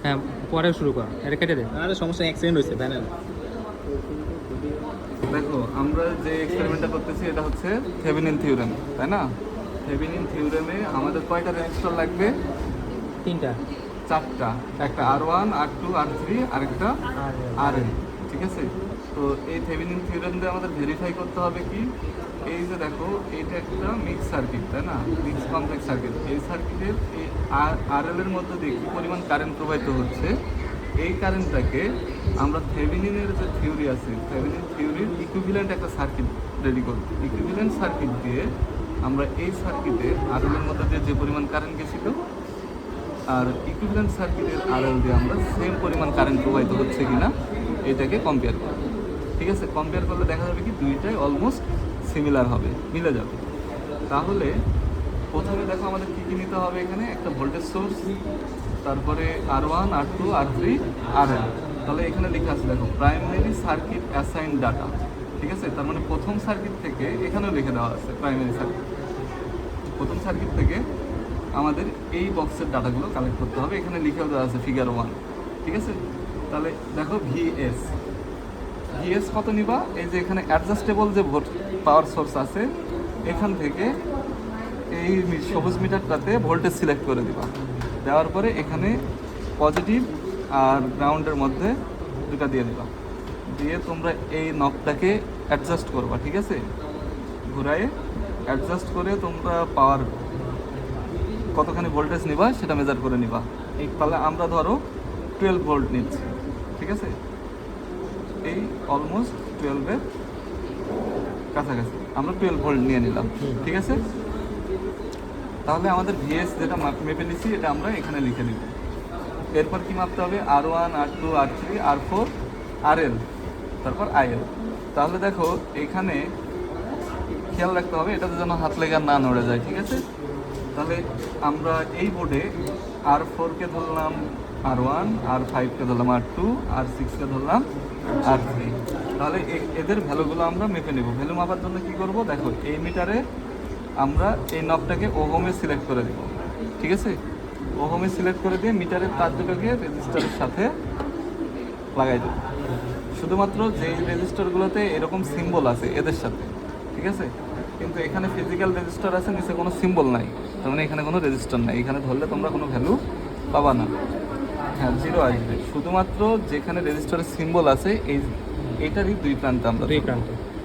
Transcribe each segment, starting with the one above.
হ্যাঁ, পরে শুরু কর, এটা কেটে দে। আরে সমস্যা অ্যাক্সিডেন্ট হয়েছে প্যানেল। দেখো আমরা যে এক্সপেরিমেন্টটা করতেছি এটা হচ্ছে থেভেনিন থিওরেম, তাই না? থেভেনিন থিওরেমে আমাদের কয়টা রেজিস্টার লাগবে? 3টা। 4টা। একটা R1, R2, R3 আর একটা RL, ঠিক আছে? তো এই থেভেনিন থিওরেম দিয়ে আমাদের ভেরিফাই করতে হবে কি, এই যে দেখো এইটা একটা মিক্স সার্কিট, তাই না? Mix complex circuit. এই সার্কিটের এই RL এর মধ্যে দিয়ে কী পরিমাণ কারেন্ট প্রবাহিত হচ্ছে, এই কারেন্টটাকে আমরা থেভেনিনের যে থিওরি আছে, থেভেনিন থিওরির ইকুইভ্যালেন্ট একটা সার্কিট রেডি করব। ইকুইভ্যালেন্ট সার্কিট দিয়ে আমরা এই সার্কিটে RL এর মধ্যে দিয়ে যে পরিমাণ কারেন্ট গেছিল আর ইকুইভ্যালেন্ট সার্কিটের RL দিয়ে আমরা সেম পরিমাণ কারেন্ট প্রবাহিত হচ্ছে কিনা এটাকে কম্পেয়ার করব। ঠিক আছে? কম্পেয়ার করলে দেখা যাবে কি দুইটাই অলমোস্ট সিমিলার হবে, মিলে যাবে। তাহলে প্রথমে দেখো আমাদের কী কী নিতে হবে, এখানে একটা ভোল্টেজ সোর্স, তারপরে R1, R2, R3, RL। তাহলে এখানে লেখা আছে দেখো প্রাইমারি সার্কিট অ্যাসাইন ডাটা, ঠিক আছে? তার মানে প্রথম সার্কিট থেকে এখানেও লিখে দেওয়া আছে প্রাইমারি সার্কিট। প্রথম সার্কিট থেকে আমাদের এই বক্সের ডাটাগুলো কালেক্ট করতে হবে, এখানে লিখেও দেওয়া আছে ফিগার 1, ঠিক আছে? তাহলে দেখো ভিএস কত নিবা, এই যে এখানে অ্যাডজাস্টেবল যে পাওয়ার সোর্স আছে এখান থেকে এই সবুজ মিটারটাতে ভোল্টেজ সিলেক্ট করে দিবা। দেওয়ার পরে এখানে পজিটিভ আর গ্রাউন্ডের মধ্যে দুটা দিয়ে দিবা, দিয়ে তোমরা এই নবটাকে অ্যাডজাস্ট করবা, ঠিক আছে? ঘুরায়ে অ্যাডজাস্ট করে তোমরা পাওয়ার কতখানি ভোল্টেজ নিবা সেটা মেজার করে নিবা। এই তাহলে আমরা ধরো 12 ভোল্ট নিচ্ছি, ঠিক আছে? এই অলমোস্ট 12-এর কাছাকাছি আমরা 12 ভোল্ট নিয়ে নিলাম, ঠিক আছে? তাহলে আমাদের ভিএস যেটা মেপে নিচ্ছি এটা আমরা এখানে লিখে নিব। এরপর কি মাপতে হবে? R1, R2, R3, R4, RL, তারপর IL। তাহলে দেখো এখানে খেয়াল রাখতে হবে এটাতে যেন হাত লেগে না নড়ে যায়, ঠিক আছে? তাহলে আমরা এই বোর্ডে R4-কে ধরলাম R1, R5-কে ধরলাম R2, R6-কে ধরলাম R3। তাহলে এদের ভ্যালুগুলো আমরা মেপে নেব। ভ্যালু মাপার জন্য কি করব? দেখো এই মিটারে আমরা এই নবটাকে ওহমে সিলেক্ট করে দেব, ঠিক আছে? ওহমে সিলেক্ট করে দিয়ে মিটারের তার দুটোকে রেজিস্টারের সাথে লাগাই দেব। শুধুমাত্র যেই রেজিস্টারগুলোতে এরকম সিম্বল আছে এদের সাথে, ঠিক আছে? কিন্তু এখানে ফিজিক্যাল রেজিস্টার আছে, নিচে কোনো সিম্বল নাই, তার মানে এখানে কোনো রেজিস্টার নাই। এখানে ধরলে তোমরা কোনো ভ্যালু পাবা না, হ্যাঁ 0 আসবে। শুধুমাত্র যেখানে রেজিস্টারের সিম্বল আছে এইটারই দুই প্রান্তে আমরা,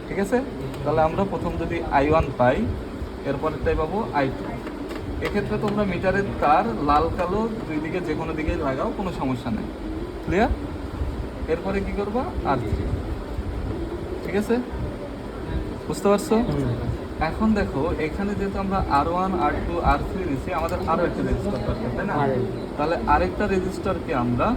ঠিক আছে? তাহলে আমরা প্রথম যদি I1 পাই, এরপরেরটাই পাবো I2। এক্ষেত্রে তোমরা মিটারের তার লাল কালো দুই দিকে যে কোনো দিকে লাগাও, কোনো সমস্যা নেই, ক্লিয়ার? এরপরে কি করবা? R3, ঠিক আছে? বুঝতে পারছো? এখন দেখো এখানে যেহেতু আমরা R1, R2, R3 দিচ্ছি, আমাদের আরও একটা রেজিস্টার দরকার, তাই না? তাহলে আরেকটা রেজিস্টারকে আমরা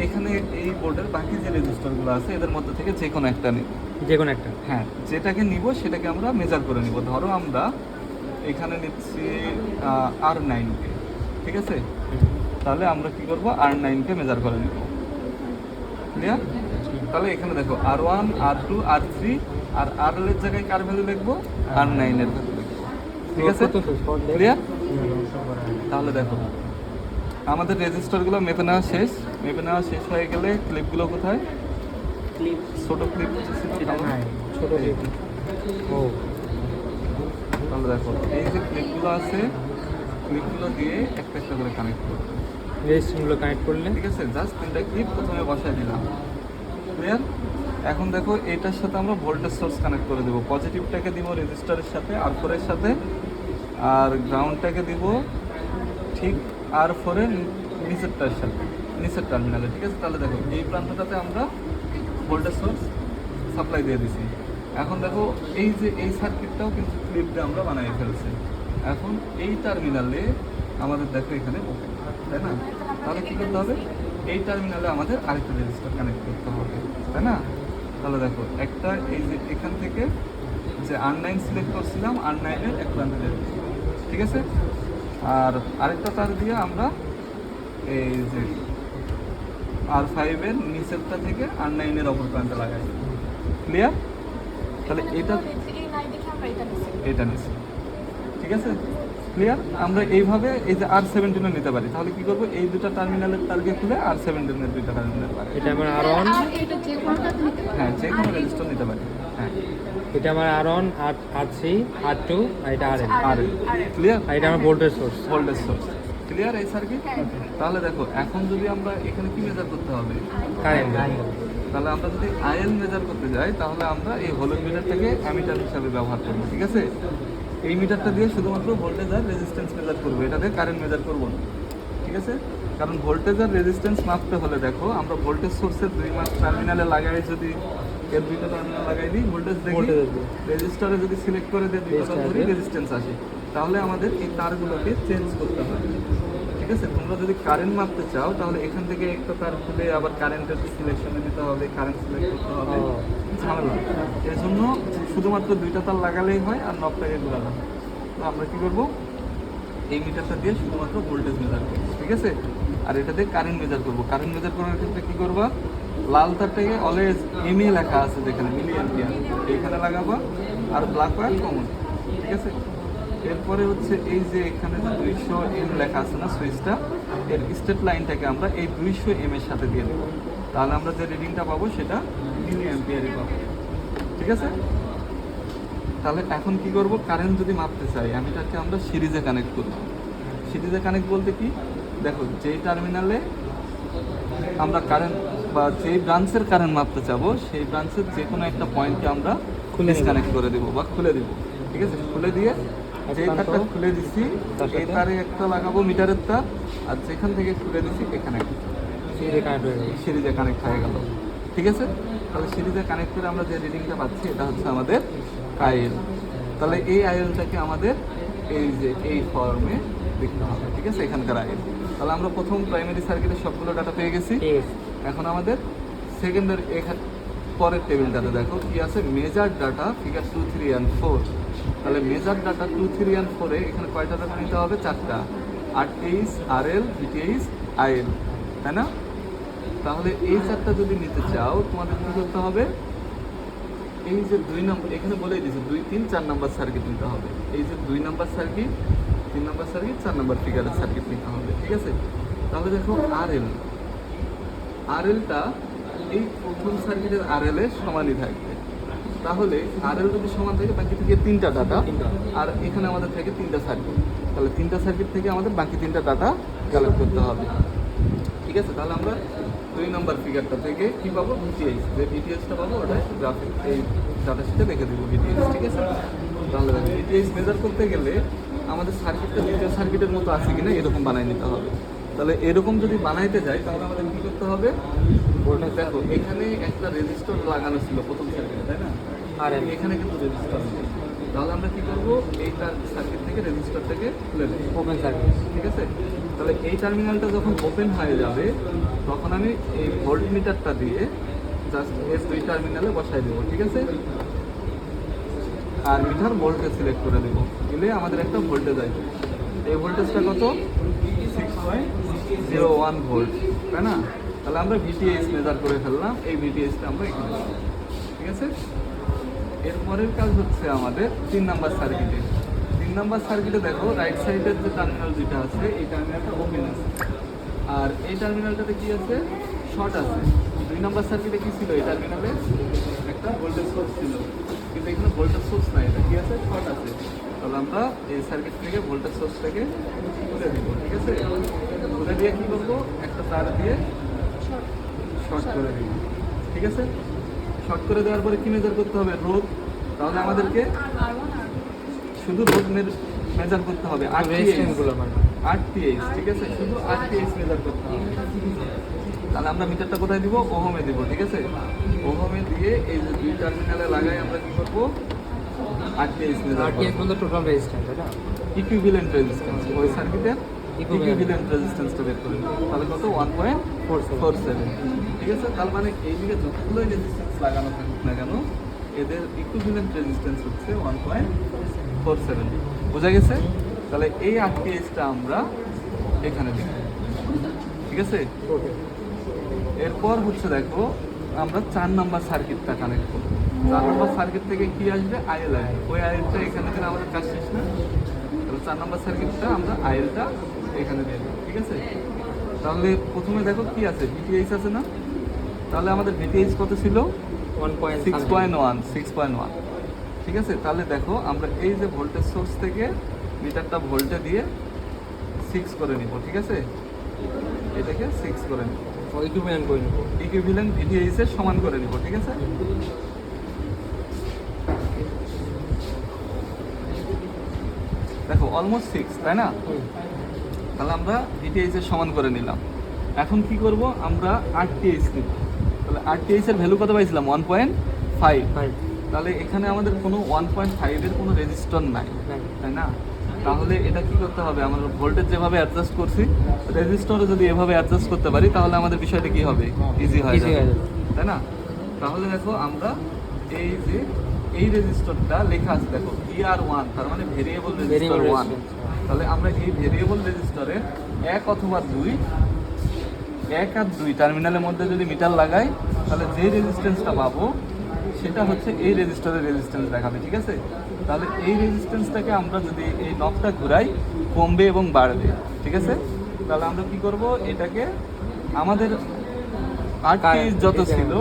এখানে এই বোর্ডের বাকি যে রেজিস্টারগুলো আছে এদের মধ্যে থেকে যে কোনো একটা নিব, যে কোনো একটা, হ্যাঁ যেটাকে নিব সেটাকে আমরা মেজার করে নিব। ধরো আমরা এখানে নিচ্ছি R9-কে, ঠিক আছে? তাহলে আমরা কি করব? R9-কে মেজার করে নিব, ক্লিয়ার? তাহলে এখানে দেখো R1, R2, R3 আর RL এর জায়গায় কার ভ্যালু লিখবো? R9-এর ভ্যালু লিখবো, ঠিক আছে? ক্লিয়ার? তাহলে দেখো আমাদের রেজিস্টারগুলো মেপে নেওয়া শেষ। মেপে নেওয়া শেষ হয়ে গেলে ক্লিপগুলো কোথায়? ছোট ক্লিপ ছোট ও। তাহলে দেখো এই যে ক্লিপগুলো আছে, ক্লিপগুলো দিয়ে একটা একটা করে কানেক্ট করবো, রেজিস্টারগুলো কানেক্ট করলে, ঠিক আছে? জাস্ট 3টা ক্লিপ প্রথমে বসায় দিলাম, ক্লিয়ার? এখন দেখো এইটার সাথে আমরা ভোল্টেজ সোর্স কানেক্ট করে দেবো। পজিটিভটাকে দিব রেজিস্টারের সাথে R4-এর সাথে, আর গ্রাউন্ডটাকে দিব ঠিক R4-এর নিচেরটার সাথে, নিচের টার্মিনালে, ঠিক আছে? তাহলে দেখো এই প্রান্তটাতে আমরা ভোল্টেজ সোর্স সাপ্লাই দিয়ে দিছি। এখন দেখো এই যে এই সার্কিটটাও কিন্তু ক্লিপ দিয়ে আমরা বানিয়ে ফেলছি। এখন এই টার্মিনালে আমাদের দেখো এখানে ওপেন, তাই না? তাহলে কী করতে হবে? এই টার্মিনালে আমাদের আরেকটা রেজিস্টার কানেক্ট করতে হবে, তাই না? তাহলে দেখো একটা এই যে এখান থেকে যে R9 সিলেক্ট করছিলাম, R9-এর এক প্রান্তে দিয়ে দিচ্ছি, ঠিক আছে? আর আরেকটা তার দিয়ে আমরা এই যে R5-এর নিচেরটা থেকে R9-এর অপর প্রান্তে লাগাই, ক্লিয়ার? তাহলে এটা নিচ্ছি, ঠিক আছে? ক্লিয়ার? আমরা এইভাবে এই যে R17 নিতে পারি। তাহলে কি করবো, এই দুটো টার্মিনালের তারকে খুলে R17 এর দুইটা টার্মিনাল পারি। এটা আমার R1, আর এটা যে কোনটাতে নিতে পারি। হ্যাঁ, যে কোনো রেজিস্টার নিতে পারি। হ্যাঁ, এটা আমার R1, R3, R2, আর এটা RL। আর ক্লিয়ার? আর এটা আমার voltage source. Voltage source clear এই সার্কিট? তাহলে দেখো এখন যদি আমরা এখানে কি মেজার করতে হবে, কারেন্ট। তাহলে আমরা যদি আইএল মেজার করতে যাই তাহলে আমরা এই হলুদ মিটারটাকে অ্যামিটার হিসাবে ব্যবহার করবো। ঠিক আছে, এই মিটারটা দিয়ে শুধুমাত্র ভোল্টেজ আর রেজিস্ট্যান্স মেজার করবো, এটা দিয়ে কারেন্ট মেজার করবো না। ঠিক আছে, কারণ ভোল্টেজ আর রেজিস্ট্যান্স মাপতে হলে দেখো আমরা ভোল্টেজ সোর্সের দুই মাস টার্মিনালে লাগাই, যদি এর দুইটা টার্মিনাল লাগাই দিই ভোল্টেজ দেখি, Voltage আসবে। রেজিস্টারে যদি সিলেক্ট করে দিই দুইটা Resistor ধরে আসবে। রেজিস্ট্যান্স আসে, তাহলে আমাদের এই তারগুলোকে চেঞ্জ করতে হয়। ঠিক আছে, তোমরা যদি কারেন্ট মাপতে চাও তাহলে এখান থেকে একটা তার খুলে আবার কারেন্টের সিলেকশনে নিতে হবে, কারেন্ট সিলেক্ট করতে হবে, ও। ঝামেলা। এর জন্য শুধুমাত্র দুইটা তার লাগালেই হয় আর নবটাকে ঘোরানো হয়। তো আমরা কি করব, এই মিটারটা দিয়ে শুধুমাত্র ভোল্টেজ মেজার করবো। ঠিক আছে, আর এটা দিয়ে কারেন্ট মেজার করবো। কারেন্ট মেজার করার ক্ষেত্রে কি করবা, লাল তারটাকে অলওয়েজ এমএ লেখা আছে যেখানে মিলি অ্যাম্পিয়ার, এইখানে লাগাবা, আর ব্ল্যাক ওয়্যার কমন। ঠিক আছে, এরপরে হচ্ছে এই যে এখানে যে 200 এম লেখা আছে না সুইচটা, এর স্টেট লাইনটাকে আমরা এই 200 এম এর সাথে দিয়ে দেবো। তাহলে আমরা যে রিডিংটা পাবো সেটা মিলি অ্যাম্পিয়ারই পাবো। ঠিক আছে, তাহলে এখন কি করব, কারেন্ট যদি মাপতে চাই অ্যামিটারকে আমরা সিরিজে কানেক্ট করব। সিরিজে কানেক্ট বলতে কি, দেখো যেই টার্মিনালে আমরা কারেন্ট বা যেই ব্রাঞ্চের কারেন্ট মাপতে চাবো সেই ব্রাঞ্চের যে কোনো একটা পয়েন্টকে আমরা খুলে নেব। ডিসকানেক্ট করে দেবো বা খুলে দেবো। ঠিক আছে, খুলে দিয়ে যে প্রান্ত তারটা খুলে দিছি তার এই সাথে? তারে একটা লাগাবো মিটারের তার, আর যেখান থেকে খুলে দিছি এখানে একটা সিরিজে কানেক্ট হয়ে গেল। সিরিজে কানেক্ট হয়ে গেল। ঠিক আছে, তাহলে সিরিজে কানেক্ট করে আমরা যে রিডিংটা পাচ্ছি এটা হচ্ছে আমাদের আইএল। তাহলে এই আইএলটাকে আমাদের এই যে এই ফর্মে লিখতে হবে। ঠিক আছে, এখানকার আইএল। তাহলে আমরা প্রথম প্রাইমারি সার্কিটের সবগুলো ডাটা পেয়ে গেছি। ঠিক আছে। এখন আমাদের সেকেন্ডারি পরের টেবিলটাতে দেখো কি আছে, মেজার ডাটা ফিগার 2, 3 and 4। তাহলে মেজার ডাটা 2, 3 and 4 এ এখানে কয়টা ডাটা নিতে হবে, 4টা, RTH, RL, VTH, IL, তাই না? তাহলে এই 4টা যদি নিতে চাও তোমাদের কি করতে হবে, এই যে 2 নম্বর এখানে বলেই দিয়েছে 2, 3, 4 নম্বর সার্কিট নিতে হবে। এই যে 2 নম্বর সার্কিট, 3 নম্বর সার্কিট, 4 নম্বর ফিগারের সার্কিট নিতে হবে। ঠিক আছে, তাহলে দেখো আরএলটা এই প্রথম সার্কিটের আরএল এর সমানই থাকবে। তাহলে আরএল যদি সমান থাকে বাকি থেকে 3টা ডাটা, আর এখানে আমাদের থাকে 3টা সার্কিট। তাহলে 3টা সার্কিট থেকে আমাদের বাকি 3টা ডাটা কালেক্ট করতে হবে। ঠিক আছে, তাহলে আমরা 2 নম্বর ফিগারটা থেকে কি পাবো, ভিটিএইচ। যে ভিটিএইচটা পাবো ওটা গ্রাফিক এই ডাটা শিটে রেখে দেবো ভিটিএইচ। ঠিক আছে, তাহলে ভিটিএইচ মেজার করতে গেলে আমাদের সার্কিটটা দ্বিতীয় সার্কিটের মতো আছে কিনা এরকম বানাই নিতে হবে। তাহলে এরকম যদি বানাইতে যাই তাহলে আমাদের কী করতে হবে, দেখো এখানে একটা রেজিস্টার লাগানো ছিল প্রথম সার্কিটে, তাই না? আর এখানে কিন্তু রেজিস্টার নেই। তাহলে আমরা কি করবো, এই সার্কিট থেকে রেজিস্টারটাকে খুলে দেবো, ওপেন সার্কিট। ঠিক আছে? তাহলে এই টার্মিনালটা যখন ওপেন হয়ে যাবে তখন আমি এই ভোল্ট মিটারটা দিয়ে জাস্ট এর 2 টার্মিনালে বসাই দেবো। ঠিক আছে, আর মিটার ভোল্টেজ সিলেক্ট করে দেবো, দিলে আমাদের একটা ভোল্টেজ আসবে। এই ভোল্টেজটা কত, 6.01 ভোল্ট, তাই না? তাহলে আমরা ভিটিএইচ মেজার করে ফেললাম, এই ভিটিএইচটা আমরা এখানে দেবো। ঠিক আছে, এরপরের কাজ হচ্ছে আমাদের 3 নাম্বার সার্কিটে। 3 নাম্বার সার্কিটে দেখো রাইট সাইডের যে টার্মিনাল দুটো আছে এই টার্মিনালটা ওপেন আছে, আর এই টার্মিনালটাতে কি আছে, শর্ট আছে। 2 নাম্বার সার্কিটে কি ছিল, এই টার্মিনালে একটা ভোল্টেজ সোর্স ছিল, কিন্তু এখানে ভোল্টেজ সোর্স নাই, এটা কি আছে, শর্ট আছে। তাহলে আমরা এই সার্কিট থেকে ভোল্টেজ সোর্সটাকে তুলে দিব। ঠিক আছে, তুলে দিয়ে কী করবো, একটা তার দিয়ে শর্ট করে দিব। ঠিক আছে, শর্ট করে দেওয়ার পরে কি মেজার করতে হবে, রোধ। তাহলে আমাদেরকে শুধু রোধ মেজার করতে হবে, রেজিস্ট্যান্সগুলো মানে RTH। ঠিক আছে, শুধু RTH মেজার করতে হবে। তাহলে আমরা মিটারটা কোথায় দিব, ওহমে দিব। ঠিক আছে, ওহমে দিয়ে এই যে 2 টার্মিনালে লাগাই আমরা কি করবো, RTH মেজার করব। RTH বলতে টোটাল রেজিস্ট্যান্স, তাই না? ইকুইভ্যালেন্ট রেজিস্ট্যান্স, ওই সার্কিটের Equivalent. ইকুইভ্যালেন্ট রেজিস্ট্যান্সটা বের করে নেব। তাহলে কত, 1.47। ঠিক আছে, তার মানে এই দিকে যতগুলোই রেজিস্ট্যান্স লাগানো থাকুক না কেন এদের ইকুইভ্যালেন্ট রেজিস্ট্যান্স হচ্ছে 1.47। বোঝা গেছে? তাহলে এই RTHটা আমরা এখানে দিব। ঠিক আছে, ওকে। এরপর হচ্ছে দেখো আমরা 4 নাম্বার সার্কিটটা কানেক্ট করবো। 4 নাম্বার সার্কিট থেকে কি আসবে, আইএল আসবে। ওই আইএলটা এখানে থেকে আমাদের কাজ শেষ না। তাহলে 4 নম্বর সার্কিটটা আমরা আইএলটা এখানে দিয়ে দেবো, ঠিক আছে? তাহলে প্রথমে দেখো কি আছে, ভিটিএইচ আছে না? তাহলে আমাদের ভিটিএইচ কত ছিল? 6.1, ঠিক আছে? তাহলে দেখো আমরা এই যে ভোল্টেজ সোর্স থেকে মিটারটা ভোল্টে দিয়ে 6 করে নিব, ঠিক আছে? এটাকে 6 করে নিব, ইকুইভ্যালেন্ট করে নেব, ইকুইভ্যালেন্ট ভিটিএইচ এর সমান করে নিব, ঠিক আছে? দেখো অলমোস্ট 6, তাই না? তাহলে আমরা ভিটিএইচ এর সমান করে নিলাম। এখন কি করব, আমরা আরটিএইচ নিব। তাহলে আরটিএইচ এর ভ্যালু কত পাইছিলাম? 1.5। তাহলে এখানে আমাদের কোনো 1.5 এর কোনো রেজিস্টর নাই, তাই না? তাহলে এটা কি করতে হবে, আমরা ভোল্টেজ যেভাবে অ্যাডজাস্ট করছি রেজিস্টরে যদি এভাবে অ্যাডজাস্ট করতে পারি তাহলে আমাদের বিষয়টা কি হবে, ইজি হয়ে যাবে, তাই না? তাহলে দেখো আমরা এই যে এই রেজিস্টরটা লেখা আছে দেখো VR1, তার মানে ভেরিয়েবল রেজিস্টর 1। তাহলে আমরা এই ভেরিয়েবল রেজিস্টরের 1 অথবা 2, 1 আর 2 টার্মিনালের মধ্যে যদি মিটার লাগাই তাহলে যে রেজিস্ট্যান্সটা পাবো সেটা হচ্ছে এই রেজিস্টরের রেজিস্ট্যান্স দেখাবে, ঠিক আছে? তাহলে এই রেজিস্ট্যান্সটাকে আমরা যদি এই নবটা ঘুরাই কমবে এবং বাড়বে, ঠিক আছে? তাহলে আমরা কি করব, এটাকে আমাদের আরটিএইচ যত ছিল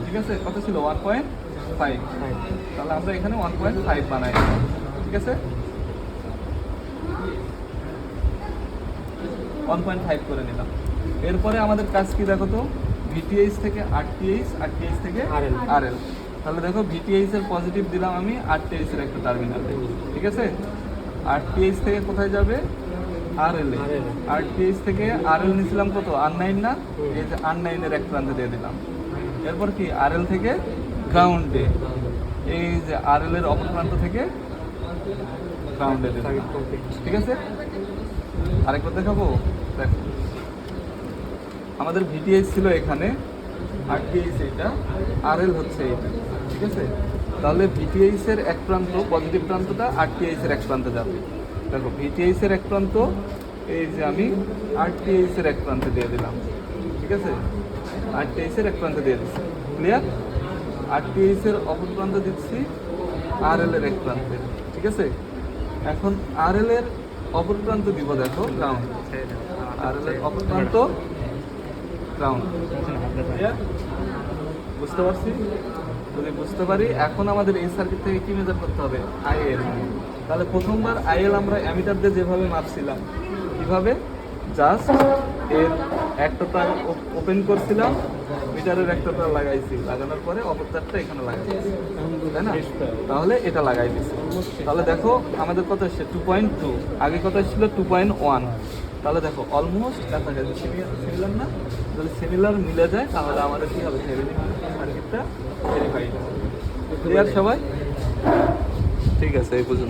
ঠিক আছে, কত ছিল? 1.5। তাহলে আমরা এখানে 1.5 বানাই, ঠিক আছে? 1.5 করে নিলাম। এরপরে আমাদের কাজ কি দেখো তো, ভিটিএইচ থেকে আরটিএইচ, আরটিএইচ থেকে আরএল। তাহলে দেখো ভিটিএইচ এর পজিটিভ দিলাম আমি আরটিএইচ এর একটা টার্মিনালে, ঠিক আছে? আরটিএইচ থেকে কোথায় যাবে? আরএল এ। আরটিএইচ থেকে আরএল নিছিলাম কত? R9 না? এই যে R9 এর এক প্রান্তে দিয়ে দিলাম। এরপর কি আরএল থেকে গ্রাউন্ডে, এই যে আরএল এর অপর প্রান্ত থেকে গ্রাউন্ডে দিলাম, ঠিক আছে? আরেকবার দেখাবো, দেখো আমাদের ভিটিএইচ ছিল এখানে, আরটিএইচ এটা, আরএল হচ্ছে এটা, ঠিক আছে? তাহলে ভিটিএইচ এর এক প্রান্ত পজিটিভ প্রান্তটা আরটিএইচ এর এক প্রান্তে যাবে। দেখো ভিটিএইচ এর এক প্রান্ত এই যে আমি আরটিএইচ এর এক প্রান্তে দিয়ে দিলাম, ঠিক আছে? আরটিএইচ এর এক প্রান্তে দিয়ে দিচ্ছি, ক্লিয়ার? আরটিএইচ এর অপর প্রান্ত দিচ্ছি আরএল এর এক প্রান্তে, ঠিক আছে? এখন আরএল এর অপর প্রান্ত দিব দেখো গ্রাউন্ড, আরএল এর অপর প্রান্ত গ্রাউন্ড, বুঝতে পারছি? যদি বুঝতে পারি, এখন আমাদের এই সার্কিট থেকে কি মেজার করতে হবে? আইএল। তাহলে প্রথমবার আইএল আমরা অ্যামিটার দিয়ে যেভাবে মাপছিলাম, কিভাবে? জাস্ট এর একটা তার ওপেন করছিলাম, মিটারের একটা তার লাগাইছি, লাগানোর পরে অপর তারটা এখানে লাগাইছি, তাই না? তাহলে এটা লাগাই দিচ্ছি। তাহলে দেখো আমাদের কত এসছে? 2.2। আগে কত ছিল? 2.1। তাহলে দেখো অলমোস্ট কাছাকাছি, সিমিলার না? যদি সিমিলার মিলে যায় তাহলে আমাদের কি হবে? থেভেনিন সার্কিটটা ভেরিফাইড হবে। ক্লিয়ার সবাই? ঠিক আছে, এই পর্যন্ত।